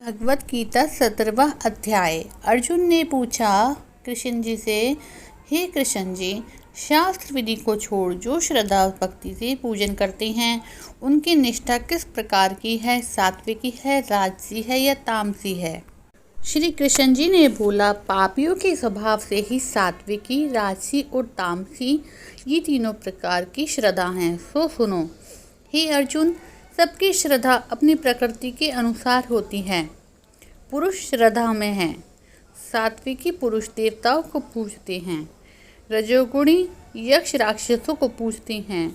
भगवत गीता 17वां अध्याय। अर्जुन ने पूछा कृष्ण जी से, हे कृष्ण जी, शास्त्र विधि को छोड़ जो श्रद्धा भक्ति से पूजन करते हैं उनकी निष्ठा किस प्रकार की है? सात्विकी है, राजसी है या तामसी है? श्री कृष्ण जी ने बोला, पापियों के स्वभाव से ही सात्विकी, राजसी और तामसी ये तीनों प्रकार की श्रद्धा हैं। सो सुनो, हे अर्जुन, सबकी श्रद्धा अपनी प्रकृति के अनुसार होती है। पुरुष श्रद्धा में हैं। सात्विकी पुरुष देवताओं को पूजते हैं, रजोगुणी यक्ष राक्षसों को पूजते हैं,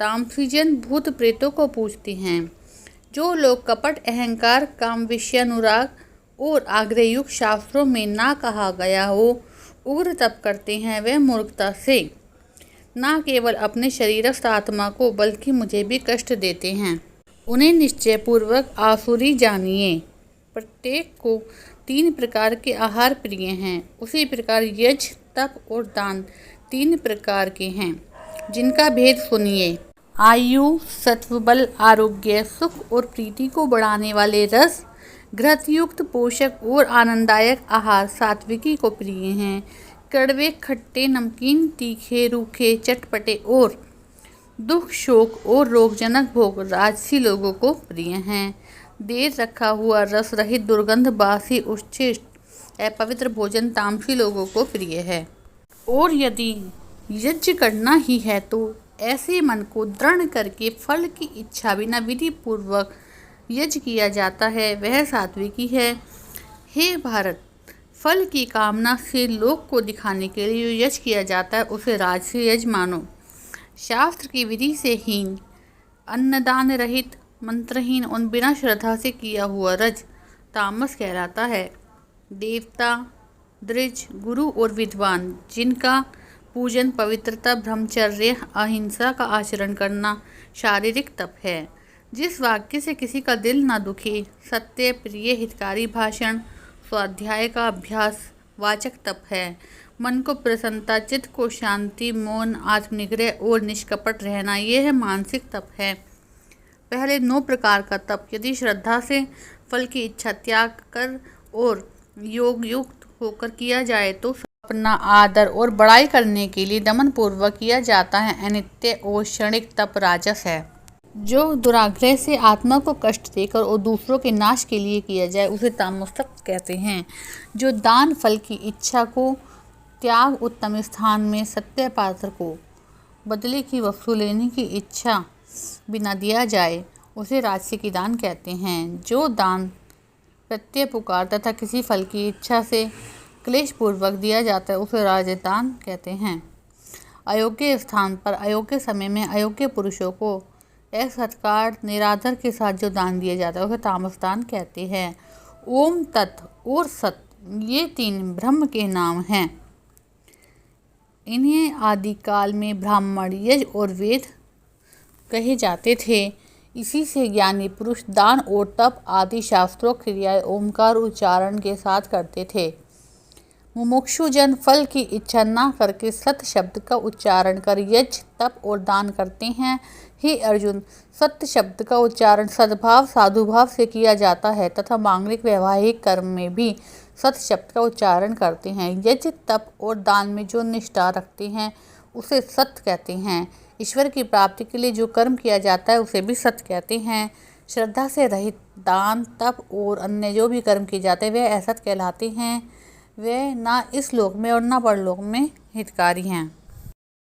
तामसी जन भूत प्रेतों को पूजते हैं। जो लोग कपट, अहंकार, काम, विषयानुराग और आग्रहयुक्त शास्त्रों में ना कहा गया हो उग्र तप करते हैं, वे मूर्खता से न केवल अपने शरीरस्थ आत्मा को बल्कि मुझे भी कष्ट देते हैं। उन्हें निश्चय पूर्वक आसुरी जानिए। प्रत्येक को 3 प्रकार के आहार प्रिय हैं। उसी प्रकार यज्ञ, तप और दान 3 प्रकार के हैं, जिनका भेद सुनिए। आयु, सत्वबल, आरोग्य, सुख और प्रीति को बढ़ाने वाले रस, घृतयुक्त पोषक और आनंददायक आहार सात्विकी को प्रिय हैं। कड़वे, खट्टे, नमकीन, तीखे, रूखे, चटपटे और दुख, शोक और रोगजनक भोग राजसी लोगों को प्रिय हैं। देर रखा हुआ, रस रहित, दुर्गंध, बासी, उच्छिष्ट, अपवित्र भोजन तामसी लोगों को प्रिय है। और यदि यज्ञ करना ही है तो ऐसे मन को दृढ़ करके फल की इच्छा बिना विधि पूर्वक यज्ञ किया जाता है, वह सात्विकी है। हे भारत, फल की कामना से लोक को दिखाने के लिए जो यज्ञ किया जाता है उसे राजसी यज्ञ मानो। शास्त्र की विधि से हीन, अन्नदान रहित, मंत्रहीन और बिना श्रद्धा से किया हुआ रज तामस कहलाता है। देवता, द्विज, गुरु और विद्वान जिनका पूजन, पवित्रता, ब्रह्मचर्य, अहिंसा का आचरण करना शारीरिक तप है। जिस वाक्य से किसी का दिल न दुखे, सत्य, प्रिय, हितकारी भाषण, स्वाध्याय का अभ्यास वाचक तप है। मन को प्रसन्नता, चित्त को शांति, मौन, आत्मनिग्रह और निष्कपट रहना, यह मानसिक तप है। पहले 9 प्रकार का तप यदि श्रद्धा से फल की इच्छा त्याग कर और योग युक्त होकर किया जाए तो अपना आदर और बड़ाई करने के लिए दमन पूर्वक किया जाता है। अनित्य और क्षणिक तप राजस है। जो दुराग्रह से आत्मा को कष्ट देकर और दूसरों के नाश के लिए किया जाए उसे तामस तप कहते हैं। जो दान फल की इच्छा को त्याग, उत्तम स्थान में सत्य पात्र को बदले की वस्तु लेने की इच्छा बिना दिया जाए उसे राजसी दान कहते हैं। जो दान प्रत्यय पुकार तथा किसी फल की इच्छा से क्लेश पूर्वक दिया जाता है उसे राजदान कहते हैं। अयोग्य स्थान पर, अयोग्य समय में, अयोग्य पुरुषों को असत्कार, निरादर के साथ जो दान दिया जाता है उसे तामस दान कहते हैं। ओम, तत् और सत ये 3 ब्रह्म के नाम हैं। इन्हें आदिकाल में ब्राह्मण, यज्ञ और वेद कहे जाते थे। इसी से ज्ञानी पुरुष दान और तप आदि शास्त्रों क्रियाएं ओमकार उच्चारण के साथ करते थे। मुमुक्षु जन फल की इच्छा न करके सत्य शब्द का उच्चारण कर यज्ञ, तप और दान करते हैं। हे अर्जुन, सत्य शब्द का उच्चारण सद्भाव, साधुभाव से किया जाता है तथा मांगलिक वैवाहिक कर्म में भी सत्य शब्द का उच्चारण करते हैं। यज्ञ, तप और दान में जो निष्ठा रखते हैं उसे सत्य कहते हैं। ईश्वर की प्राप्ति के लिए जो कर्म किया जाता है उसे भी सत्य कहते हैं। श्रद्धा से रहित दान, तप और अन्य जो भी कर्म किए जाते हैं वे असत कहलाते हैं। वे ना इस लोक में और ना परलोक में हितकारी हैं।